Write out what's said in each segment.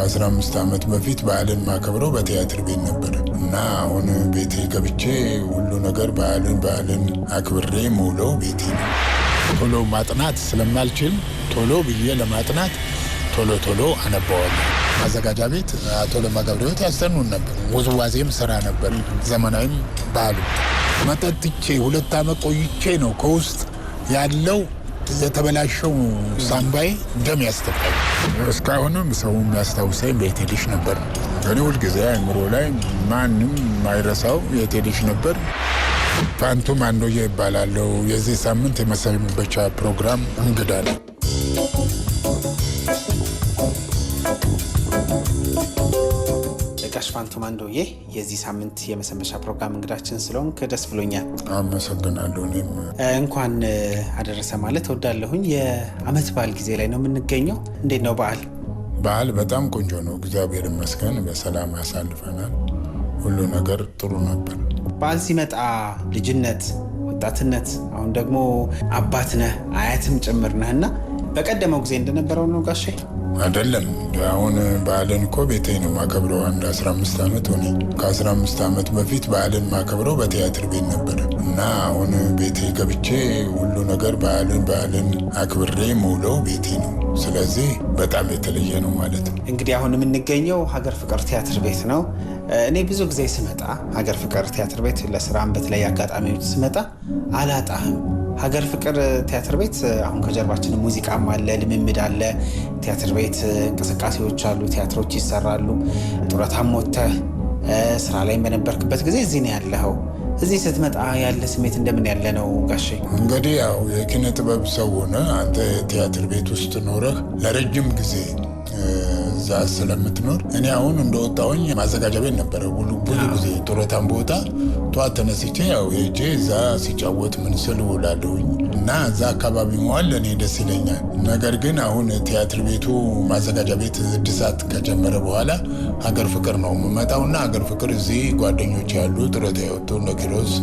ከ15 ዓመት በፊት በዓልን ማከብረው በቲያትር ቤት ነበር እና አሁን ቤቴ ገብቼ ሁሉ ነገር በዓልን አክብሬ ሙለው ቤቴ ነው። ቶሎ ማጥናት ስለማልችል ቶሎ ብዬ ለማጥናት ቶሎ አነባዋለሁ። ማዘጋጃ ቤት አቶ ለማ ገብረሕይወት ያስተኑን ነበር። ውዝዋዜም ስራ ነበር፣ ዘመናዊም ባህል። መጠጥቼ 2 ዓመት ቆይቼ ነው ከውስጥ ያለው የተበላሸው ሳምባይ ደም ያስተፋል። እስካሁንም ሰው የሚያስታውሰኝ በቴዲሽ ነበር። እኔ ሁልጊዜ አእምሮ ላይ ማንም ማይረሳው የቴዲሽ ነበር። ፋንቱ ማንዶዬ ይባላለው። የዚህ ሳምንት የመሰንበቻ ፕሮግራም እንግዳ ነው። ፋንቱ ማንዶዬ የዚህ ሳምንት የመሰንበቻ ፕሮግራም እንግዳችን ስለሆንክ ደስ ብሎኛል። አመሰግናለሁ። እኔም እንኳን አደረሰ ማለት እወዳለሁኝ። የዓመት በዓል ጊዜ ላይ ነው የምንገኘው። እንዴት ነው በዓል? በጣም ቆንጆ ነው፣ እግዚአብሔር ይመስገን። በሰላም ያሳልፈናል። ሁሉ ነገር ጥሩ ነበር። በዓል ሲመጣ ልጅነት፣ ወጣትነት፣ አሁን ደግሞ አባት ነህ አያትም ጭምር ነህና በቀደመው ጊዜ እንደነበረው ነው ጋሼ? አይደለም። አሁን በዓልን እኮ ቤቴ ነው ማከብረው። 15 ዓመት ሆነ። ከ15 ዓመት በፊት በዓልን ማከብረው በቲያትር ቤት ነበር እና አሁን ቤቴ ገብቼ ሁሉ ነገር በዓልን አክብሬ ሙለው ቤቴ ነው። ስለዚህ በጣም የተለየ ነው ማለት ነው። እንግዲህ አሁን የምንገኘው ሀገር ፍቅር ቲያትር ቤት ነው። እኔ ብዙ ጊዜ ስመጣ ሀገር ፍቅር ቲያትር ቤት ለስራም በተለያየ አጋጣሚዎች ስመጣ አላጣህም። ሀገር ፍቅር ቲያትር ቤት አሁን ከጀርባችን ሙዚቃም አለ፣ ልምምድ አለ፣ ቲያትር ቤት እንቅስቃሴዎች አሉ፣ ቲያትሮች ይሰራሉ። ጡረታም ወጥተህ ስራ ላይ በነበርክበት ጊዜ እዚህ ነው ያለኸው። እዚህ ስትመጣ ያለ ስሜት እንደምን ያለ ነው ጋሼ? እንግዲህ ያው የኪነ ጥበብ ሰው ሆነ አንተ ቲያትር ቤት ውስጥ ኖረህ ለረጅም ጊዜ እዛ ስለምትኖር እኔ አሁን እንደወጣሁኝ ማዘጋጃ ቤት ነበረ ብዙ ጊዜ ጡረታም ቦታ ጠዋት ተነስቼ ያው ሄጄ እዛ ሲጫወት ምን ስል ውላለሁኝ እና እዛ አካባቢ መዋል ለእኔ ደስ ይለኛል። ነገር ግን አሁን ቲያትር ቤቱ ማዘጋጃ ቤት እድሳት ከጀመረ በኋላ ሀገር ፍቅር ነው የምመጣውና ሀገር ፍቅር እዚህ ጓደኞች ያሉ ጡረታ የወጡ እነ ኪሮስ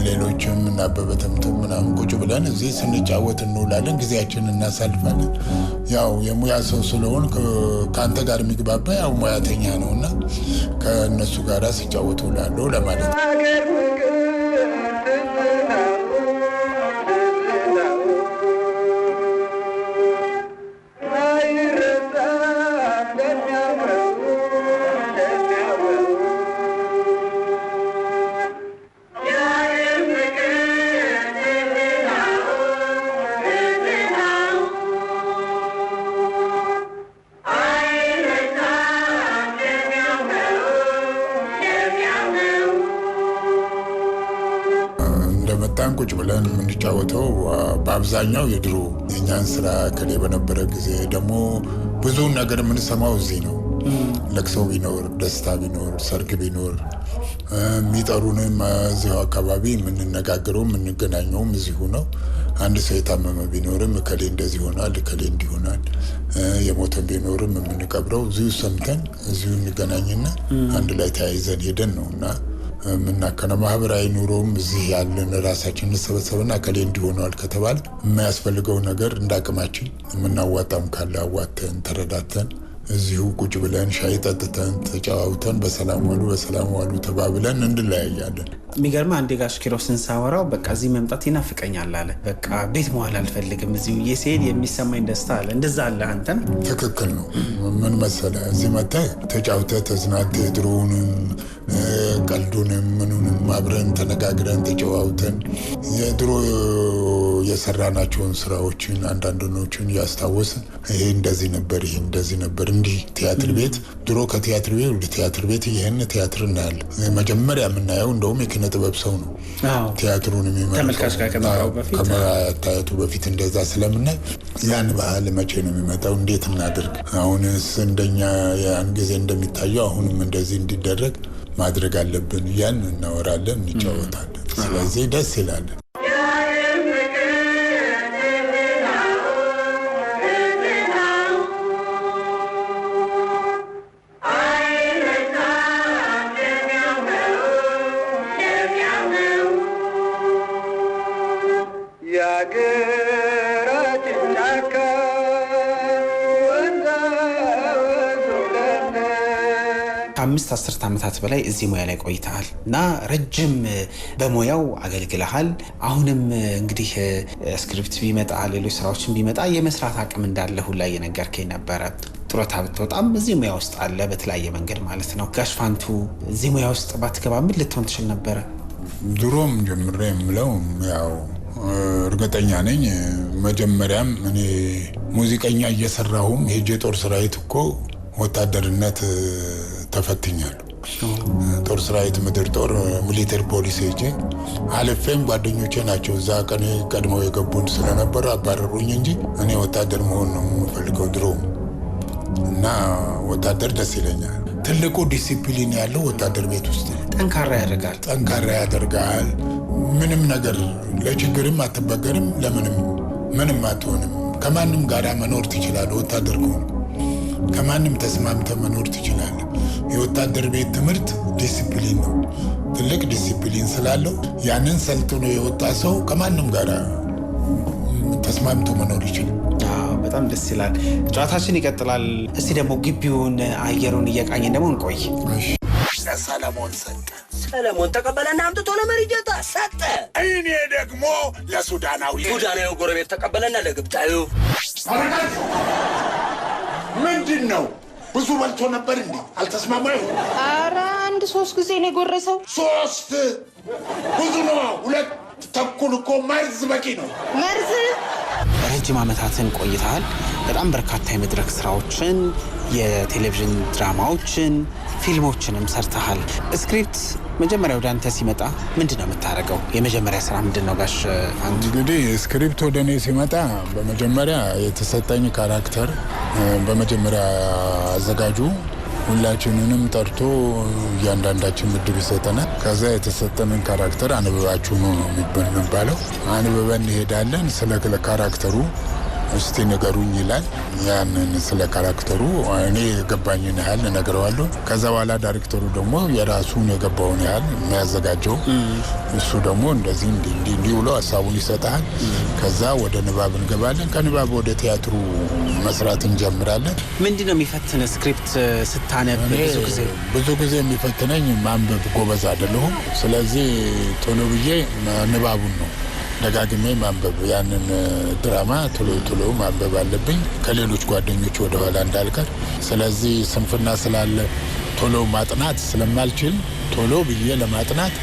ሌሎችም እና አበበ ተምትም ምናምን ቁጭ ብለን እዚህ ስንጫወት እንውላለን፣ ጊዜያችንን እናሳልፋለን። ያው የሙያ ሰው ስለሆን ከአንተ ጋር የሚግባባ ያው ሙያተኛ ነውና ከእነሱ ጋር ሲጫወት ውላለሁ ለማለት ነው። ቁጭ ብለን የምንጫወተው በአብዛኛው የድሮ የእኛን ስራ ከሌ በነበረ ጊዜ ደግሞ ብዙ ነገር የምንሰማው እዚህ ነው። ለቅሶ ቢኖር፣ ደስታ ቢኖር፣ ሰርግ ቢኖር የሚጠሩንም እዚሁ አካባቢ የምንነጋገረው የምንገናኘውም እዚሁ ነው። አንድ ሰው የታመመ ቢኖርም እከሌ እንደዚህ ሆናል፣ እከሌ እንዲሆናል፣ የሞተን ቢኖርም የምንቀብረው እዚሁ ሰምተን እዚሁ እንገናኝና አንድ ላይ ተያይዘን ሄደን ነው እና ምናከነው ማህበራዊ ኑሮም እዚህ ያለን ራሳችን እንሰበሰብና ከሌ እንዲሆነዋል ከተባለ የማያስፈልገው ነገር እንዳቅማችን የምናዋጣም ካለ አዋተን ተረዳተን እዚሁ ቁጭ ብለን ሻይ ጠጥተን ተጫዋውተን በሰላም ዋሉ ተባብለን እንለያያለን። የሚገርም አንዴ ጋሽ ኪሮስን ሳወራው በቃ እዚህ መምጣት ይናፍቀኛል አለ። በቃ ቤት መዋል አልፈልግም፣ እዚሁ የስሄድ የሚሰማኝ ደስታ አለ። እንደዛ አለ አንተም? ትክክል ነው። ምን መሰለህ እዚህ መጥተህ ተጫውተህ ተዝናንተህ ድሮውንም ቀልዱንም ምኑንም አብረን ተነጋግረን ተጨዋውተን የድሮ የሰራናቸውን ስራዎችን አንዳንዶችን ያስታወስን ይሄ እንደዚህ ነበር፣ ይሄ እንደዚህ ነበር። እንዲህ ቲያትር ቤት ድሮ ከቲያትር ቤት ወደ ቲያትር ቤት ይህን ቲያትር እናያለን። መጀመሪያ የምናየው እንደውም የኪነ ጥበብ ሰው ነው ቲያትሩን ተመልካች ጋር ከመታየቱ በፊት እንደዛ ስለምናይ ያን ባህል መቼ ነው የሚመጣው፣ እንዴት እናድርግ፣ አሁንስ እንደኛ ያን ጊዜ እንደሚታየው አሁንም እንደዚህ እንዲደረግ ማድረግ አለብን ያን እናወራለን፣ እንጫወታለን። ስለዚህ ደስ ይላል። የአገራችን ጫካ ወንዛ ወንዙ ከ5 10 ዓመታት በላይ እዚህ ሙያ ላይ ቆይተሃል እና ረጅም በሙያው አገልግለሃል። አሁንም እንግዲህ ስክሪፕት ቢመጣ ሌሎች ስራዎችን ቢመጣ የመስራት አቅም እንዳለ ሁላ እየነገርከኝ ነበረ። ጡረታ ብትወጣም እዚህ ሙያ ውስጥ አለ በተለያየ መንገድ ማለት ነው። ጋሽ ፋንቱ እዚህ ሙያ ውስጥ ባትገባ ምን ልትሆን ትችል ነበረ? ድሮም ጀምሬ የምለው ያው እርግጠኛ ነኝ። መጀመሪያም እኔ ሙዚቀኛ እየሰራሁም ሄጄ ጦር ሰራዊት እኮ ወታደርነት ተፈትኛለሁ። ጦር ሰራዊት ምድር ጦር ሚሊተሪ ፖሊስ ሄጄ አልፌም ጓደኞቼ ናቸው እዛ ቀድመው የገቡን ስለነበረ አባረሩኝ እንጂ እኔ ወታደር መሆን ነው የምፈልገው ድሮ እና ወታደር ደስ ይለኛል። ትልቁ ዲሲፕሊን ያለው ወታደር ቤት ውስጥ ጠንካራ ያደርጋል። ምንም ነገር ለችግርም አትበገርም፣ ምንም አትሆንም። ከማንም ጋር መኖር ትችላለህ። ወታደር ከሆነ ከማንም ተስማምተ መኖር ትችላለህ። የወታደር ቤት ትምህርት ዲሲፕሊን ነው። ትልቅ ዲሲፕሊን ስላለው ያንን ሰልጥኖ የወጣ ሰው ከማንም ጋር ተስማምቶ መኖር ይችላል። በጣም ደስ ይላል። ጨዋታችን ይቀጥላል። እስቲ ደግሞ ግቢውን አየሩን እየቃኘን ደግሞ እንቆይ። ለሰለሞን ሰጠ። ሰለሞን ተቀበለና አምጥቶ ለመሪጀታ ሰጠ። እኔ ደግሞ ለሱዳናዊ ጎረቤት ተቀበለና ለግብጣዩ። ምንድን ነው ብዙ በልቶ ነበር እንዴ? አልተስማማ ይሆን? ኧረ 1-3 ጊዜ ነው የጎረሰው። 3 ብዙ ነው። 2 ተኩል እኮ መርዝ በቂ ነው። መርዝ ረጅም ዓመታትን ቆይተሃል። በጣም በርካታ የመድረክ ስራዎችን፣ የቴሌቪዥን ድራማዎችን፣ ፊልሞችንም ሰርተሃል። ስክሪፕት መጀመሪያ ወደ አንተ ሲመጣ ምንድን ነው የምታደርገው? የመጀመሪያ ስራ ምንድን ነው ጋሽ ፋንቱ? እንግዲህ ስክሪፕት ወደ እኔ ሲመጣ በመጀመሪያ የተሰጠኝ ካራክተር በመጀመሪያ አዘጋጁ ሁላችንንም ጠርቶ እያንዳንዳችን ምድብ ይሰጠናል። ከዛ የተሰጠንን ካራክተር አንብባችሁ ነው የሚባለው። አንብበን እንሄዳለን። ስለ ካራክተሩ እስቲ ንገሩኝ ይላል። ያንን ስለ ካራክተሩ እኔ የገባኝን ያህል እነግረዋለሁ። ከዛ በኋላ ዳይሬክተሩ ደግሞ የራሱን የገባውን ያህል የሚያዘጋጀው እሱ ደግሞ እንደዚህ እንዲህ ብሎ ሀሳቡን ይሰጣል። ከዛ ወደ ንባብ እንገባለን። ከንባብ ወደ ቲያትሩ መስራት እንጀምራለን። ምንድን ነው የሚፈትን ስክሪፕት ስታነብ? ብዙ ጊዜ የሚፈትነኝ ማንበብ ጎበዝ አይደለሁም። ስለዚህ ቶሎ ብዬ ንባቡን ነው ደጋግሜ ማንበብ። ያንን ድራማ ቶሎ ማንበብ አለብኝ ከሌሎች ጓደኞች ወደኋላ እንዳልቀር። ስለዚህ ስንፍና ስላለ ቶሎ ማጥናት ስለማልችል ቶሎ ብዬ ለማጥናት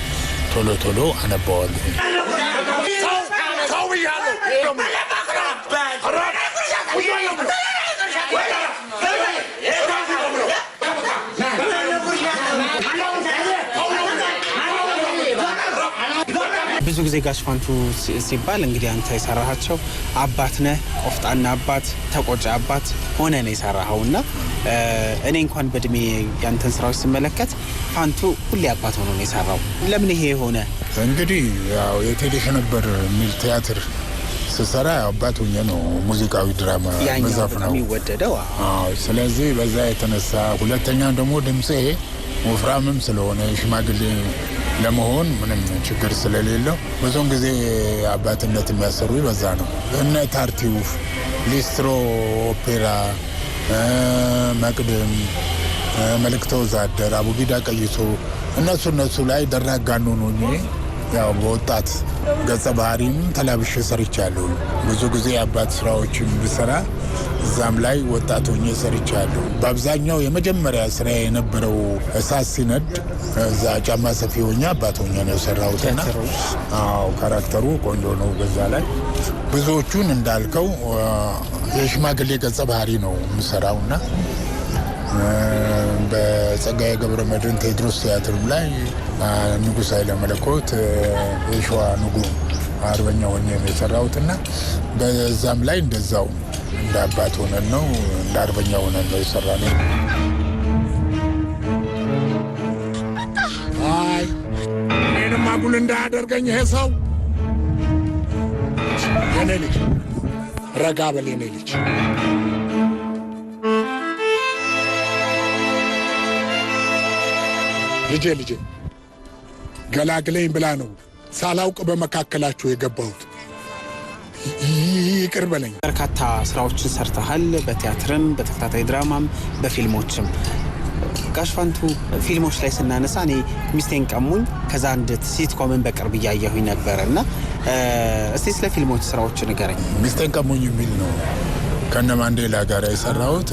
ቶሎ አነባዋለሁ። ብዙ ጊዜ ጋሽ ፋንቱ ሲባል እንግዲህ አንተ የሰራሃቸው አባት ነህ። ቆፍጣና አባት፣ ተቆጪ አባት ሆነ ነው የሰራኸው እና እኔ እንኳን በእድሜ ያንተን ስራዎች ስመለከት ፋንቱ ሁሌ አባት ሆኖ ነው የሰራው። ለምን ይሄ ሆነ? እንግዲህ ያው የቴሌሽ ነበር የሚል ቲያትር ስሰራ አባት ሆኜ ነው ሙዚቃዊ ድራማ መዛፍ ነው የሚወደደው። ስለዚህ በዛ የተነሳ ሁለተኛ ደግሞ ድምፄ ወፍራምም ስለሆነ ሽማግሌ ለመሆን ምንም ችግር ስለሌለው ብዙውን ጊዜ አባትነት የሚያሰሩ በዛ ነው። እነ ታርቲውፍ፣ ሊስትሮ፣ ኦፔራ፣ መቅድም፣ መልእክተ ወዛደር፣ አቡጊዳ ቀይሶ እነሱ ላይ ደራጋኑ ነው። ያው በወጣት ገጸ ባህሪም ተላብሼ ሰርቻለሁ። ብዙ ጊዜ የአባት ስራዎችን ብሰራ እዛም ላይ ወጣት ሆኜ ሰርቻለሁ። በአብዛኛው የመጀመሪያ ስራ የነበረው እሳት ሲነድ እዛ ጫማ ሰፊ ሆኜ አባት ሆኜ ነው የሰራሁትና ካራክተሩ ቆንጆ ነው። በዛ ላይ ብዙዎቹን እንዳልከው የሽማግሌ ገጸ ባህሪ ነው የምሰራውና በጸጋዬ ገብረ መድኅን ቴዎድሮስ ቲያትርም ላይ ንጉሥ ኃይለ መለኮት የሸዋ ንጉሥ አርበኛ ሆኜ ነው የሰራሁትና በዛም ላይ እንደዛው እንደ አባት ሆነን ነው እንደ አርበኛ ሆነን ነው የሰራነው። አይ እኔንም አጉል እንዳያደርገኝ ይሄ ሰው። የኔ ልጅ ረጋ በል የኔ ልጅ። ልጄ ገላግለኝ ብላ ነው ሳላውቅ በመካከላችሁ የገባሁት። ይቅር በለኝ። በርካታ ስራዎችን ሰርተሃል። በቲያትርም፣ በተከታታይ ድራማም፣ በፊልሞችም። ጋሽፋንቱ ፊልሞች ላይ ስናነሳ እኔ ሚስቴን ቀሙኝ ከዛ አንድ ሲትኮምን በቅርብ እያየሁኝ ነበርና እስቲ ስለ ፊልሞች ስራዎች ንገረኝ። ሚስቴን ቀሙኝ የሚል ነው ከነ ማንዴላ ጋር የሰራሁት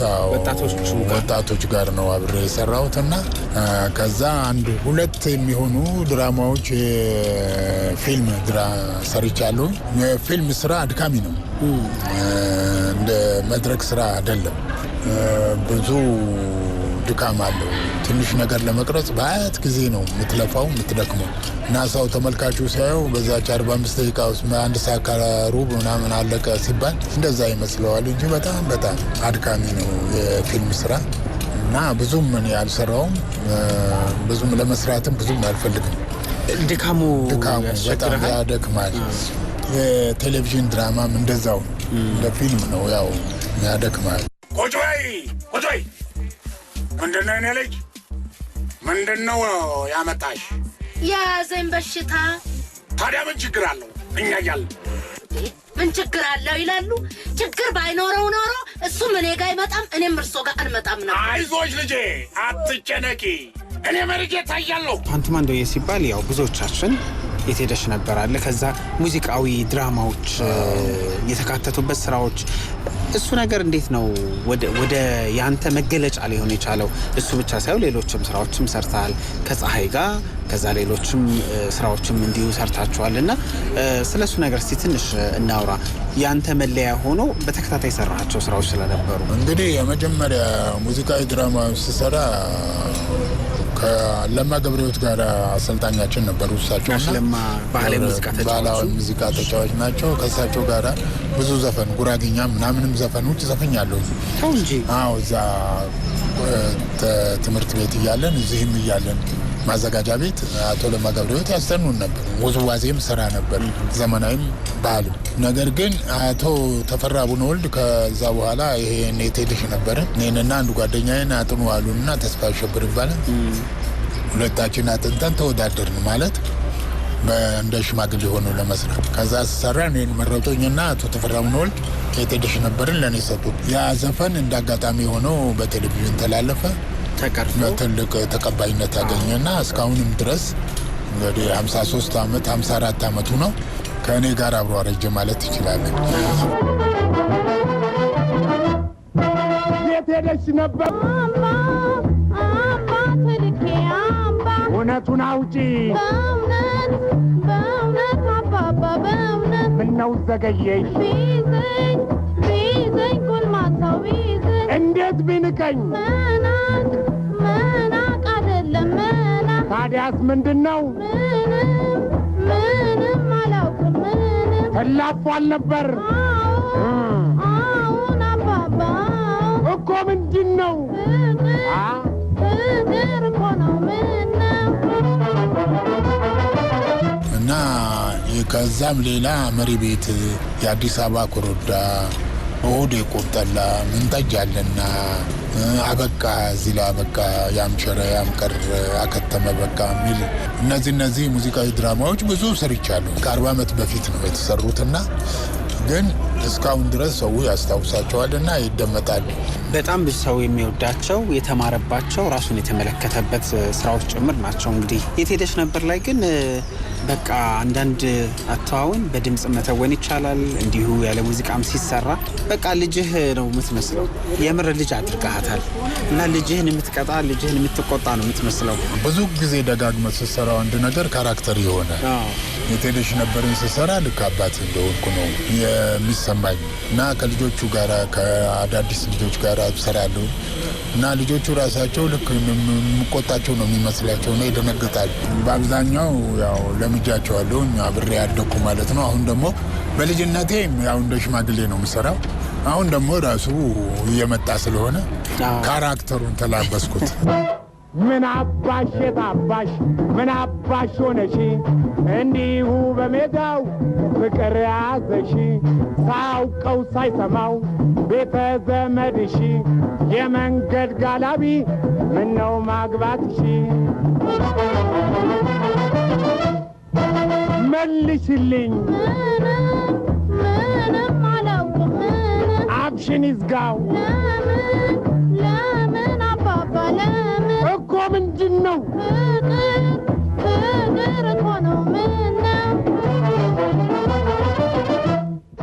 ወጣቶች ጋር ነው አብሬ የሰራሁትና ከዛ አንድ ሁለት የሚሆኑ ድራማዎች ፊልም ሰርቻለሁ። የፊልም ስራ አድካሚ ነው፣ እንደ መድረክ ስራ አይደለም። ብዙ ድካም አለው። ትንሽ ነገር ለመቅረጽ በአያት ጊዜ ነው የምትለፋው የምትደክመው እና ሰው ተመልካቹ ሲያየው በዛች 45 ደቂቃ ውስጥ አንድ ሰዓት ከሩብ ምናምን አለቀ ሲባል እንደዛ ይመስለዋል እንጂ በጣም አድካሚ ነው የፊልም ስራ እና ብዙም እኔ አልሰራውም። ብዙም ለመስራትም ብዙም አልፈልግም። ድካሙ በጣም ያደክማል። የቴሌቪዥን ድራማም እንደዛው እንደ ፊልም ነው ያው ያደክማል። ቆጮይ ምንድነው የኔ ልጅ? ምንድነው ያመጣሽ? የያዘኝ በሽታ። ታዲያ ምን ችግር አለው? እኛ እያልን ምን ችግር አለው ይላሉ። ችግር ባይኖረው ኖሮ እሱም እኔ ጋር አይመጣም፣ እኔም እርሶ ጋር አንመጣም ነው። አይዞሽ ልጄ አትጨነቂ፣ እኔ መርጄ ታያለሁ። ፋንቱማንዶዬ ሲባል ያው ብዙዎቻችን የት ሄደሽ ነበር አለ። ከዛ ሙዚቃዊ ድራማዎች የተካተቱበት ስራዎች እሱ ነገር እንዴት ነው ወደ ያንተ መገለጫ ሊሆን የቻለው? እሱ ብቻ ሳይሆን ሌሎችም ስራዎችም ሰርተሃል ከፀሐይ ጋር፣ ከዛ ሌሎችም ስራዎችም እንዲሁ ሰርታችኋልና ስለሱ ነገር እስቲ ትንሽ እናውራ። ያንተ መለያ ሆኖ በተከታታይ ሰራቸው ስራዎች ስለነበሩ እንግዲህ የመጀመሪያ ሙዚቃዊ ድራማ ስሰራ ከለማ ገብረሕይወት ጋር አሰልጣኛችን ነበሩ። እሳቸው ለማ ባህላዊ ሙዚቃ ተጫዋች ናቸው። ከእሳቸው ጋር ብዙ ዘፈን ጉራጌኛ ምናምንም ዘፈኖች ዘፈኛለሁ እንጂ እዛ ትምህርት ቤት እያለን እዚህም እያለን ማዘጋጃ ቤት አቶ ለማ ገብረሕይወት ያስተኑን ነበር። ውዝዋዜም ስራ ነበር፣ ዘመናዊም ባህልም። ነገር ግን አቶ ተፈራ ቡነወልድ ከዛ በኋላ ይሄ ኔቴልሽ ነበረ። እኔንና አንድ ጓደኛዬን አጥኑ አሉንና ተስፋ አሸብር ይባላል። ሁለታችን አጥንተን ተወዳደርን ማለት እንደ ሽማግሌ ሆኖ ለመስራት። ከዛ ስሰራ እኔን መረጡኝና አቶ ተፈራ ቡነወልድ ኔቴልሽ ነበርን ለእኔ ሰጡት። ያ ዘፈን እንደ አጋጣሚ ሆነው በቴሌቪዥን ተላለፈ። ትልቅ ተቀባይነት አገኘና እስካሁንም ድረስ እንግዲህ 53 ዓመት 54 ዓመቱ ነው። ከእኔ ጋር አብሮ አረጀ ማለት ይችላለን። የት ሄደሽ ነበር? እውነቱን አውጪ። በእውነት አባባ በእውነት ምነው ዘገየሽ? ቢዘኝ ጎልማሳው ቢዘኝ እንዴት ቢንቀኝ? መናቅ አይደለም መናቅ። ታዲያስ ምንድን ነው? ምንም አላውቅም ምንም። ተላፏል ነበር? አሁን አባባ እኮ ምንድን ነው? ፍቅር እኮ ነው። ምነው እና ከዛም ሌላ መሪ ቤት፣ የአዲስ አበባ ኮረዳ፣ ኦዴ ቆጠላ፣ ምንጠጅ አለና አበቃ እዚህ ላይ አበቃ፣ ያምቸረ ያምቀር አከተመ በቃ የሚል እነዚህ ሙዚቃዊ ድራማዎች ብዙ ሰርቻለሁ። ከ40 ዓመት በፊት ነው የተሰሩትና ግን እስካሁን ድረስ ሰው ያስታውሳቸዋልና ይደመጣል። በጣም ብዙ ሰው የሚወዳቸው የተማረባቸው ራሱን የተመለከተበት ስራዎች ጭምር ናቸው። እንግዲህ የት ሄደሽ ነበር ላይ ግን በቃ አንዳንድ አተዋወን በድምጽ መተወን ይቻላል። እንዲሁ ያለ ሙዚቃም ሲሰራ በቃ ልጅህ ነው የምትመስለው። የምር ልጅ አድርጋታል እና ልጅህን የምትቀጣ ልጅህን የምትቆጣ ነው የምትመስለው። ብዙ ጊዜ ደጋግመህ ስትሰራው አንድ ነገር ካራክተር ይሆናል። የት ሄደሽ ነበርን ስሰራ ልክ አባት እንደሆንኩ ነው የሚሰማኝ እና ከልጆቹ ጋር ከአዳዲስ ልጆች ጋር እሰራለሁ እና ልጆቹ ራሳቸው ልክ የምቆጣቸው ነው የሚመስላቸው ነው ይደነግጣሉ። በአብዛኛው ያው ለምጃቸዋለሁ አብሬ ያደኩ ማለት ነው። አሁን ደግሞ በልጅነቴ ያው እንደ ሽማግሌ ነው የምሰራው። አሁን ደግሞ ራሱ እየመጣ ስለሆነ ካራክተሩን ተላበስኩት። ምን አባሽ የታባሽ ምን አባሽ ሆነሽ እንዲሁ በሜዳው ፍቅር ያዘሽ ሳያውቀው ሳይሰማው ቤተ ዘመድሽ የመንገድ ጋላቢ ምነው ማግባትሽ? መልሽልኝ። ምንም አላውቅም ምንም። አፍሽን ይዝጋው። ለምን አባባ አይባልም እኮ ምንድነው ፍቅር እኮ ነው ምነው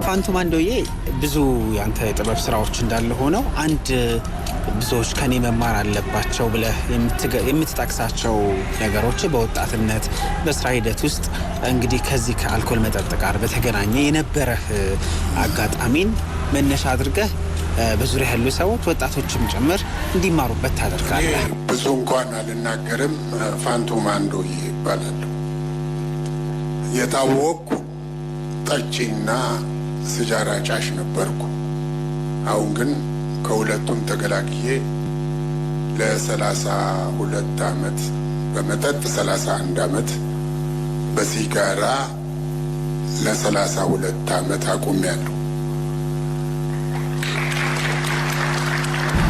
ፋንቱ ማንዶዬ ብዙ ያንተ የጥበብ ስራዎች እንዳለ ሆነው አንድ ብዙዎች ከኔ መማር አለባቸው ብለህ የምትጠቅሳቸው ነገሮች በወጣትነት በስራ ሂደት ውስጥ እንግዲህ ከዚህ ከአልኮል መጠጥ ጋር በተገናኘ የነበረህ አጋጣሚን መነሻ አድርገህ በዙሪያ ያሉ ሰዎች ወጣቶችም ጭምር እንዲማሩበት ታደርጋለህ። ብዙ እንኳን አልናገርም። ፋንቱ ማንዶዬ ይባላል። የታወቅኩ ጠጪና ስጃራ ጫሽ ነበርኩ። አሁን ግን ከሁለቱም ተገላግዬ ለ32 ዓመት በመጠጥ 31 ዓመት በሲጋራ ለ32 ዓመት አቁሜያለሁ።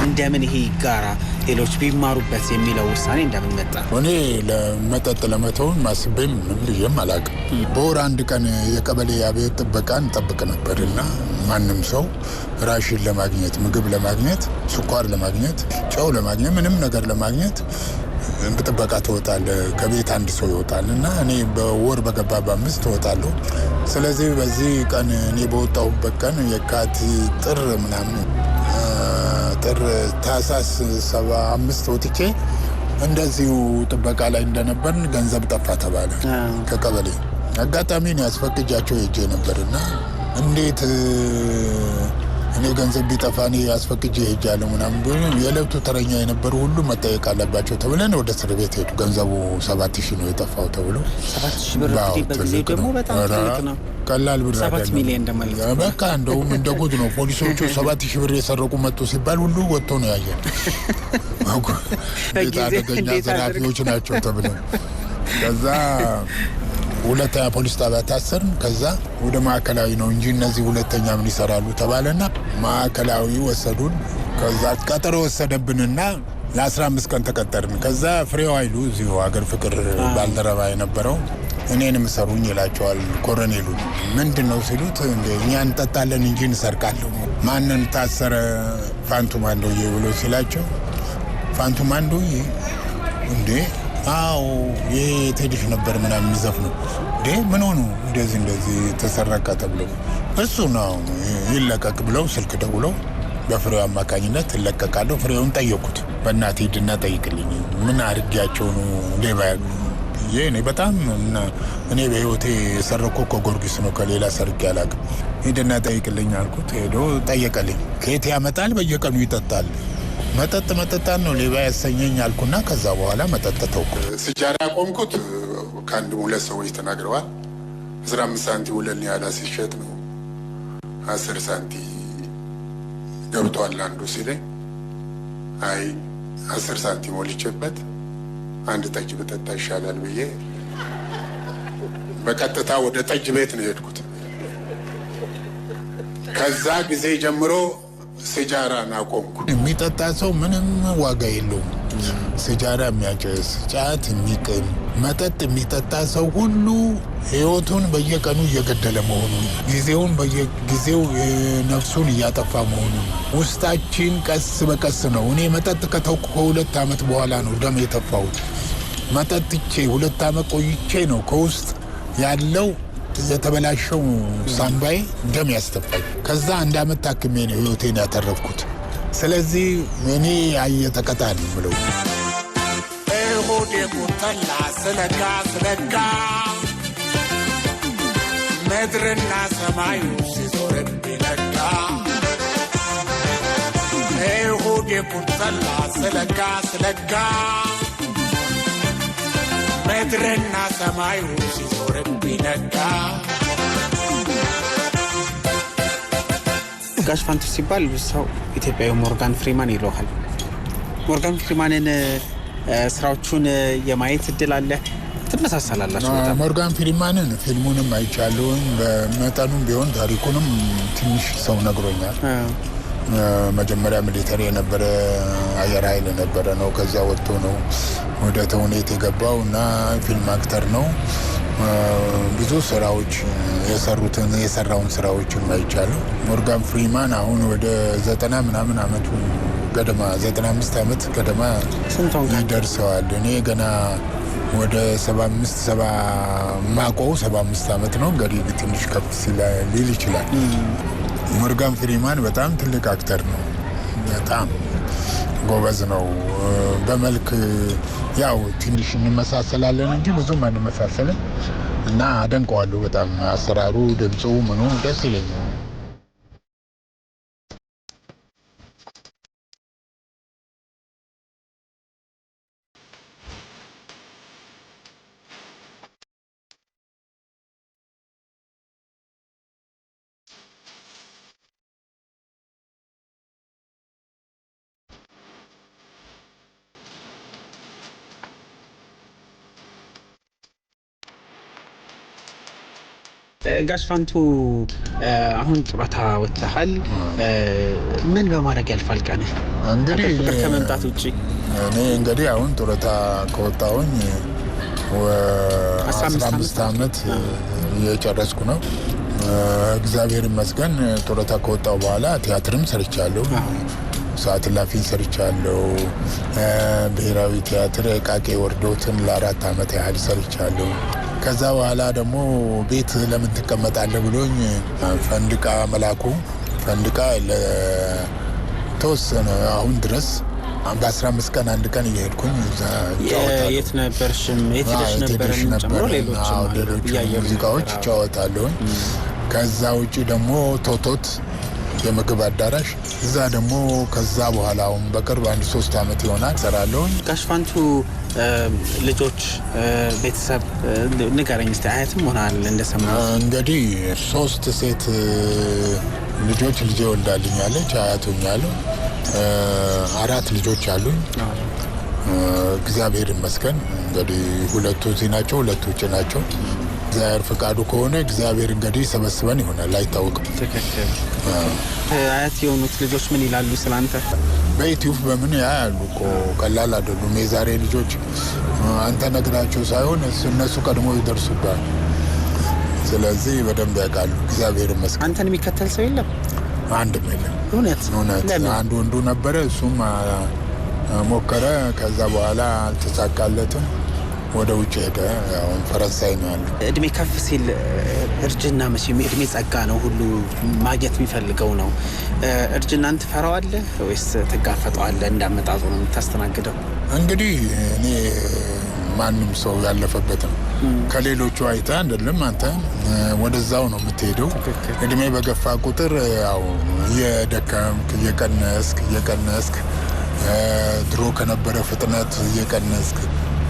እንደምን ይሄ ጋራ ሌሎች ቢማሩበት የሚለው ውሳኔ እንደምን መጣ? እኔ ለመጠጥ ለመተውን ማስቤም ምን ልዬም አላውቅም። በወር አንድ ቀን የቀበሌ አብዮት ጥበቃን ጠብቅ ነበርና ማንም ሰው ራሽን ለማግኘት ምግብ ለማግኘት ስኳር ለማግኘት ጨው ለማግኘት ምንም ነገር ለማግኘት ጥበቃ ትወጣለ። ከቤት አንድ ሰው ይወጣል እና እኔ በወር በገባ በ5 እወጣለሁ። ስለዚህ በዚህ ቀን እኔ በወጣሁበት ቀን የካቲት ጥር ምናምን ጥር ታህሳስ 75 ወጥቼ እንደዚሁ ጥበቃ ላይ እንደነበርን ገንዘብ ጠፋ ተባለ ከቀበሌ። አጋጣሚ ነው ያስፈቅጃቸው ሄጄ ነበርና እንዴት እኔ ገንዘብ ቢጠፋ እኔ ያስፈቅጄ ሄጃለሁ ምናምን ብሎ የዕለቱ ተረኛ የነበሩ ሁሉ መጠየቅ አለባቸው ተብለን ወደ እስር ቤት ሄዱ። ገንዘቡ 7,000 ነው የጠፋው ተብሎ 7,000 ብር በጊዜው ደግሞ በጣም ትልቅ ነው። ቀላል ብር 7 ሚሊዮን እንደማለት ነው። በቃ እንደውም እንደ ጉድ ነው። ፖሊሶቹ 7,000 ብር የሰረቁ መጡ ሲባል ሁሉ ወጥቶ ነው ያየን። አደገኛ ዘራፊዎች ናቸው ተብለን ከዛ ሁለተኛ ፖሊስ ጣቢያ ታሰርን። ከዛ ወደ ማዕከላዊ ነው እንጂ እነዚህ ሁለተኛ ምን ይሰራሉ ተባለና ማዕከላዊ ወሰዱን። ከዛ ቀጠሮ ወሰደብንና ለ15 ቀን ተቀጠርን። ከዛ ፍሬው ኃይሉ እዚሁ ሀገር ፍቅር ባልደረባ የነበረው እኔንም ሰሩኝ ይላቸዋል ኮሎኔሉ። ምንድን ነው ሲሉት እኛ እንጠጣለን እንጂ እንሰርቃለሁ። ማንን ታሰረ? ፋንቱ ማንዶዬ ብሎ ሲላቸው ፋንቱ ማንዶዬ እንዴ አዎ ይሄ ቴዲሽ ነበር ምናምን የሚዘፍነው እንዴ ምን ሆኑ እንደዚህ ተሰረቀ ተብሎ እሱ ነው ይለቀቅ ብለው ስልክ ደውለው በፍሬው አማካኝነት ይለቀቃለሁ። ፍሬውን ጠየቁት። በእናትህ ሂድና ጠይቅልኝ ምን አድርጊያቸው ነው ሌባ ያሉ እኔ በጣም እኔ በህይወቴ የሰረኩ ከጎርጊስ ነው ከሌላ ሰርቄ አላውቅም። ሂድና ጠይቅልኝ አልኩት። ሄዶ ጠየቀልኝ። ከየት ያመጣል? በየቀኑ ይጠጣል። መጠጣን ነው ሌባ ያሰኘኝ አልኩና ከዛ በኋላ መጠጥ ተውኩ። ስጃራ ቆምኩት። ከአንድ ሁለት ሰዎች ተናግረዋል። 15 ሳንቲ ሁለት ያላ ሲሸጥ ነው 10 ሳንቲ ገብቷል አንዱ ሲለኝ አይ 10 ሳንቲ ሞልቼበት አንድ ጠጅ በጠጣ ይሻላል ብዬ በቀጥታ ወደ ጠጅ ቤት ነው የሄድኩት። ከዛ ጊዜ ጀምሮ ሲጃራን አቆምኩ። የሚጠጣ ሰው ምንም ዋጋ የለውም። ሲጃራ የሚያጨስ ጫት የሚቅም መጠጥ የሚጠጣ ሰው ሁሉ ህይወቱን በየቀኑ እየገደለ መሆኑን ጊዜውን በየጊዜው ነፍሱን እያጠፋ መሆኑን ውስጣችን ቀስ በቀስ ነው። እኔ መጠጥ ከተውኩ ከ2 ዓመት በኋላ ነው ደም የተፋሁት። መጠጥቼ 2 ዓመት ቆይቼ ነው ከውስጥ ያለው የተበላሸው ሳምባዬ ደም ያስተፋኝ። ከዛ 1 ዓመት ታክሜ ነው ህይወቴን ያተረፍኩት። ስለዚህ እኔ አየተቀጣል ብለው እሁድ የቁጠላ ስለጋ ምድርና ሰማዩ ሲዞርብኝ ነጋ። እሁድ የቁጠላ ስለጋ ምድርና ሰማዩ ሲዞርብኝ ነጋ። ጋሽ ፋንቱ ሲባል ሰው ኢትዮጵያዊ ሞርጋን ፍሪማን ይለዋል። ሞርጋን ፍሪማንን ስራዎቹን የማየት እድል አለ? ትመሳሰላላችሁ በጣም። ሞርጋን ፍሪማንን ፊልሙንም አይቻለሁኝ። በመጠኑም ቢሆን ታሪኩንም ትንሽ ሰው ነግሮኛል። መጀመሪያ ሚሊተሪ የነበረ አየር ኃይል የነበረ ነው። ከዛ ወጥቶ ነው ወደ ተውኔት የገባው እና ፊልም አክተር ነው። ብዙ ስራዎች የሰራውን ስራዎችን አይቻለሁ። ሞርጋን ፍሪማን አሁን ወደ 90 ምናምን አመቱ ገደማ 95 ዓመት ገደማ ይደርሰዋል። እኔ ገና ወደ 75 ዓመት ነው። እንግዲህ ትንሽ ከፍ ሊል ይችላል። ሞርጋን ፍሪማን በጣም ትልቅ አክተር ነው። በጣም ጎበዝ ነው። በመልክ ያው ትንሽ እንመሳሰላለን እንጂ ብዙም አንመሳሰልን እና አደንቀዋለሁ በጣም። አሰራሩ፣ ድምፁ፣ ምኑ ደስ ይለኛል። ጋሽ ፋንቱ አሁን ጡረታ ወጥተሃል። ምን በማድረግ ያልፋል ቀንህ እንግዲህ ከመምጣት ውጪ? እኔ እንግዲህ አሁን ጡረታ ከወጣሁኝ 15 ዓመት እየጨረስኩ ነው። እግዚአብሔር ይመስገን። ጡረታ ከወጣሁ በኋላ ቲያትርም ሰርቻለሁ። ሰዓት እላፊ ሰርቻለሁ። ብሔራዊ ቲያትር ቃቄ ወርዶትን ለ4 ዓመት ያህል ሰርቻለሁ። ከዛ በኋላ ደግሞ ቤት ለምን ትቀመጣለህ ብሎኝ ፈንድቃ መላኩ ፈንድቃ ለተወሰነ አሁን ድረስ በ15 ቀን አንድ ቀን እየሄድኩኝ የት ነበርሽም የት ሄደሽ ነበር? ሌሎች ሙዚቃዎች እጫወታለሁ። ከዛ ውጭ ደግሞ ቶቶት የምግብ አዳራሽ እዛ ደግሞ ከዛ በኋላ አሁን በቅርብ 3 ዓመት ይሆናል እሰራለሁ። ጋሽ ፋንቱ ልጆች፣ ቤተሰብ ንገረኝ እስቲ። አያትም ሆናል እንደሰማሁ? እንግዲህ 3 ሴት ልጆች ልጄ ወልዳልኛለች። አያቶኛለሁ። 4 ልጆች አሉኝ። እግዚአብሔር ይመስገን። እንግዲህ 2 እዚህ ናቸው፣ 2 ውጭ ናቸው። እግዚአብሔር ፈቃዱ ከሆነ እግዚአብሔር እንግዲህ ሰበስበን ይሆናል፣ አይታወቅም። ትክክል። አያት የሆኑት ልጆች ምን ይላሉ ስላንተ? በዩቲዩብ በምን ያያሉ እኮ፣ ቀላል አይደሉም። የዛሬ ልጆች አንተ ነግራቸው ሳይሆን እነሱ ቀድሞ ይደርሱባል። ስለዚህ በደንብ ያውቃሉ። እግዚአብሔር ይመስገን። አንተን የሚከተል ሰው የለም? አንድም የለም። እውነት? አንድ ወንዱ ነበረ፣ እሱም ሞከረ። ከዛ በኋላ አልተሳካለትም፣ ወደ ውጭ ሄደ። አሁን ፈረንሳይ ነው ያለው። እድሜ ከፍ ሲል እርጅና መቼም የእድሜ ጸጋ ነው፣ ሁሉ ማግኘት የሚፈልገው ነው። እርጅናን ትፈራዋለህ ወይስ ትጋፈጠዋለህ? እንዳመጣጡ ነው የምታስተናግደው? እንግዲህ እኔ ማንም ሰው ያለፈበትም ከሌሎቹ አይታ አይደለም አንተ ወደዛው ነው የምትሄደው። እድሜ በገፋ ቁጥር ያው እየደከምክ እየቀነስክ ድሮ ከነበረ ፍጥነት እየቀነስክ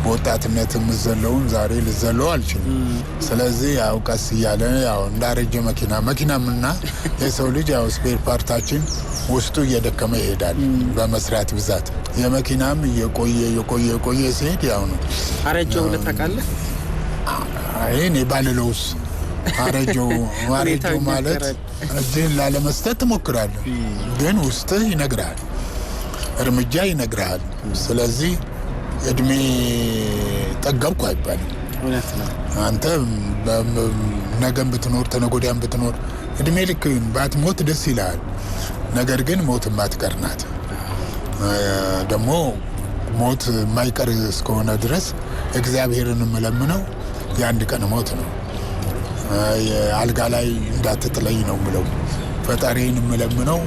በወጣትነት የምዘለውን ዛሬ ልዘለው አልችልም። ስለዚህ ያው ቀስ እያለ ያው እንዳረጀ መኪናምና የሰው ልጅ ያው ስፔር ፓርታችን ውስጡ እየደከመ ይሄዳል በመስራት ብዛት። የመኪናም እየቆየ ሲሄድ ያው ነው። አረጀው ብለህ ታውቃለህ? እኔ ባልለውስ አረጀው ማለት እጅህን ላለመስጠት ትሞክራለህ፣ ግን ውስጥህ ይነግርሃል፣ እርምጃ ይነግርሃል። ስለዚህ እድሜ ጠገብኩ አይባልም። እውነት ነው። አንተ ነገም ብትኖር ተነጎዳም ብትኖር እድሜ ልክ ባትሞት ደስ ይልሃል። ነገር ግን ሞት የማትቀር ናት። ደግሞ ሞት የማይቀር እስከሆነ ድረስ እግዚአብሔርን የምለምነው የአንድ ቀን ሞት ነው። አልጋ ላይ እንዳትጥለኝ ነው የምለው። ፈጣሪን የምለምነው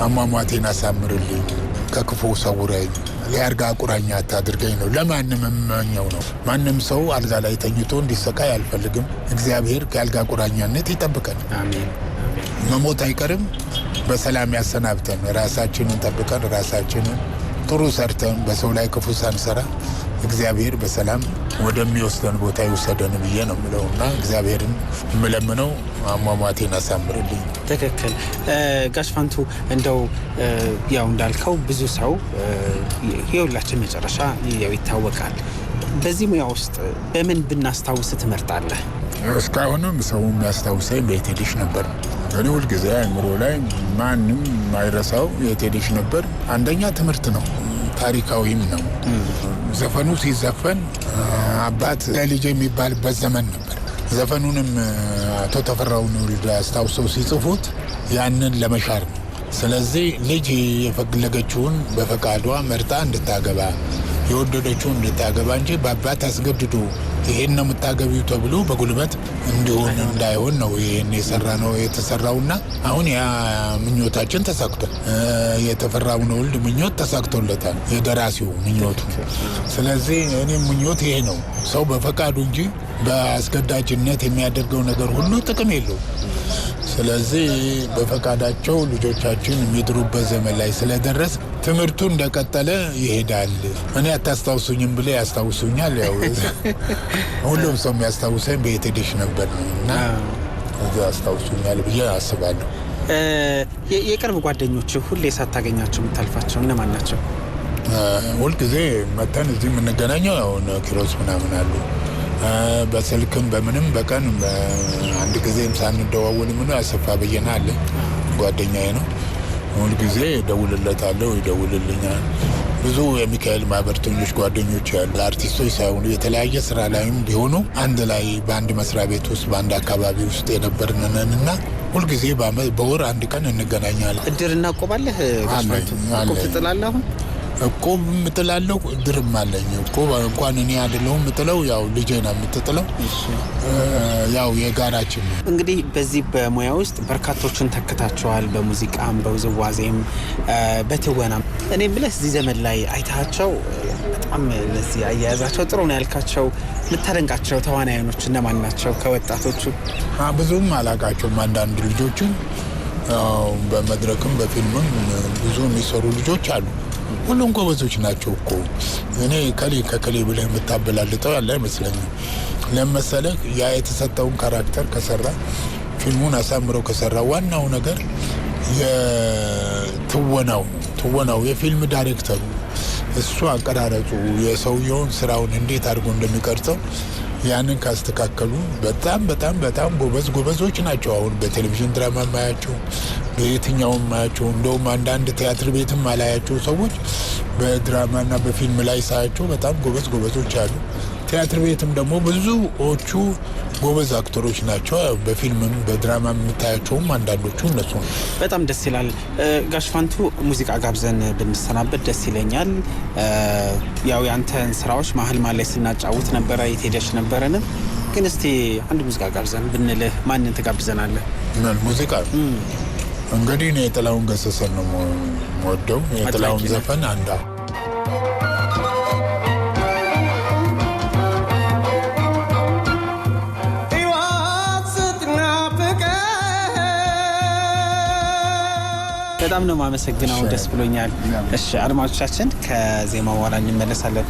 አሟሟቴን አሳምርልኝ፣ ከክፉ ሰውረኝ፣ የአልጋ ቁራኛ አታድርገኝ ነው። ለማንም የምመኘው ነው። ማንም ሰው አልጋ ላይ ተኝቶ እንዲሰቃይ አልፈልግም። እግዚአብሔር ከአልጋ ቁራኛነት ይጠብቀን። አሜን። መሞት አይቀርም። በሰላም ያሰናብተን። ራሳችንን ጠብቀን ራሳችንን ጥሩ ሰርተን በሰው ላይ ክፉ ሳንሰራ እግዚአብሔር በሰላም ወደሚወስደን ቦታ ይውሰደን ብዬ ነው የምለው እና እግዚአብሔርን የምለምነው አሟሟቴን አሳምርልኝ። ትክክል። ጋሽ ፋንቱ እንደው ያው እንዳልከው ብዙ ሰው የሁላችን መጨረሻ ያው ይታወቃል። በዚህ ሙያ ውስጥ በምን ብናስታውስ ትመርጣለህ? እስካሁንም ሰው የሚያስታውሰኝ በየት ሄድሽ ነበር። እኔ ሁልጊዜ አእምሮ ላይ ማንም ማይረሳው የት ሄድሽ ነበር። አንደኛ ትምህርት ነው፣ ታሪካዊም ነው። ዘፈኑ ሲዘፈን አባት ለልጅ የሚባልበት ዘመን ነበር። ዘፈኑንም አቶ ተፈራውን ወልደ አስታውሰው ሲጽፉት ያንን ለመሻር ነው። ስለዚህ ልጅ የፈለገችውን በፈቃዷ መርጣ እንድታገባ የወደደችውን እንድታገባ እንጂ በአባት አስገድዶ ይሄን ነው የምታገቢው ተብሎ በጉልበት እንዲሆን እንዳይሆን ነው ይሄን የተሰራውና አሁን ያ ምኞታችን ተሳክቷል። የተፈራውን ወልድ ምኞት ተሳክቶለታል፣ የደራሲው ምኞቱ። ስለዚህ እኔም ምኞት ይሄ ነው። ሰው በፈቃዱ እንጂ በአስገዳጅነት የሚያደርገው ነገር ሁሉ ጥቅም የለውም። ስለዚህ በፈቃዳቸው ልጆቻችን የሚድሩበት ዘመን ላይ ስለደረስ ትምህርቱ እንደቀጠለ ይሄዳል። እኔ አታስታውሱኝም ብለ ያስታውሱኛል። ያው ሁሉም ሰው የሚያስታውሰኝ በየት ሄደሽ ነበር እና እዚህ ያስታውሱኛል ብዬ አስባለሁ። የቅርብ ጓደኞች ሁሌ ሳታገኛቸው የምታልፋቸው እነማን ናቸው? ሁልጊዜ መተን እዚህ የምንገናኘው ያው ኪሮስ ምናምን አሉ። በስልክም በምንም በቀን አንድ ጊዜም ሳንደዋወል ምን አሰፋ በየና አለ ጓደኛዬ ነው። ሁል ጊዜ እደውልለታለሁ፣ ይደውልልኛል። ብዙ የሚካኤል ማህበርተኞች ጓደኞች ያሉ አርቲስቶች ሳይሆኑ የተለያየ ስራ ላይም ቢሆኑ አንድ ላይ በአንድ መስሪያ ቤት ውስጥ በአንድ አካባቢ ውስጥ የነበርንነን እና ሁልጊዜ በወር አንድ ቀን እንገናኛለን። እድር እናቆባለህ? እቁብ ትጥላለህ? አሁን እቁብ ምጥላለሁ፣ እድርም አለኝ። እቁብ እንኳን እኔ አይደለሁም ምጥለው፣ ያው ልጄ ነው የምትጥለው። ያው የጋራችን ነው። እንግዲህ በዚህ በሙያ ውስጥ በርካቶችን ተክታቸዋል። በሙዚቃም፣ በውዝዋዜም፣ በትወናም። እኔም ብለህ እዚህ ዘመን ላይ አይታቸው በጣም ለዚህ አያያዛቸው ጥሩ ነው ያልካቸው የምታደንቃቸው ተዋናዮች እነማን ናቸው? ከወጣቶቹ ብዙም አላቃቸውም። አንዳንድ ልጆችን በመድረክም በፊልምም ብዙ የሚሰሩ ልጆች አሉ። ሁሉም ጎበዞች ናቸው እኮ። እኔ ከከሌ ብለህ የምታበላልጠው ያለ አይመስለኝም። ለመሰለህ ያ የተሰጠውን ካራክተር ከሰራ ፊልሙን አሳምረው ከሰራ ዋናው ነገር ትወናው የፊልም ዳይሬክተሩ እሱ አቀራረጹ የሰውየውን ስራውን እንዴት አድርጎ እንደሚቀርጸው ያንን ካስተካከሉ በጣም ጎበዞች ናቸው። አሁን በቴሌቪዥን ድራማ ማያቸው በየትኛውም ማያቸው እንደውም አንዳንድ ቲያትር ቤትም አላያቸው ሰዎች በድራማና በፊልም ላይ ሳያቸው በጣም ጎበዞች አሉ። ቲያትር ቤትም ደግሞ ብዙዎቹ ጎበዝ አክተሮች ናቸው። በፊልምም በድራማ የምታያቸውም አንዳንዶቹ እነሱ ነው። በጣም ደስ ይላል። ጋሽ ፋንቱ ሙዚቃ ጋብዘን ብንሰናበት ደስ ይለኛል። ያው ያንተን ስራዎች መሀል ላይ ስናጫውት ነበረ የት ሄደሽ ነበረንም፣ ግን እስቲ አንድ ሙዚቃ ጋብዘን ብንልህ ማንን ትጋብዘናለህ? ሙዚቃ እንግዲህ እኔ የጥላሁን ገሰሰን ነው የምወደው። የጥላሁን ዘፈን አንዳ በጣም ነው የማመሰግነው። ደስ ብሎኛል። እሺ አድማጮቻችን ከዜማ በኋላ እንመለሳለን።